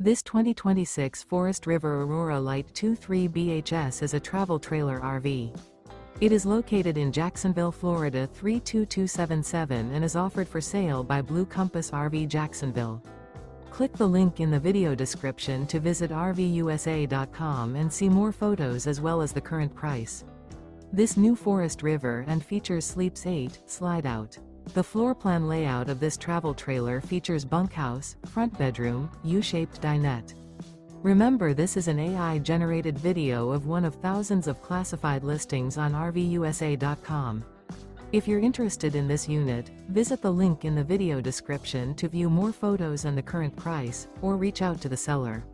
This 2026 Forest River Aurora Light 23 BHS is a travel trailer RV. It is located in Jacksonville, Florida 32277 and is offered for sale by Blue Compass RV Jacksonville. Click the link in the video description to visit RVUSA.com and see more photos as well as the current price. This new Forest River and features Sleeps 8, Slideout. The floor plan layout of this travel trailer features bunkhouse, front bedroom, U-shaped dinette. Remember, this is an AI-generated video of one of thousands of classified listings on RVUSA.com. If you're interested in this unit, visit the link in the video description to view more photos and the current price, or reach out to the seller.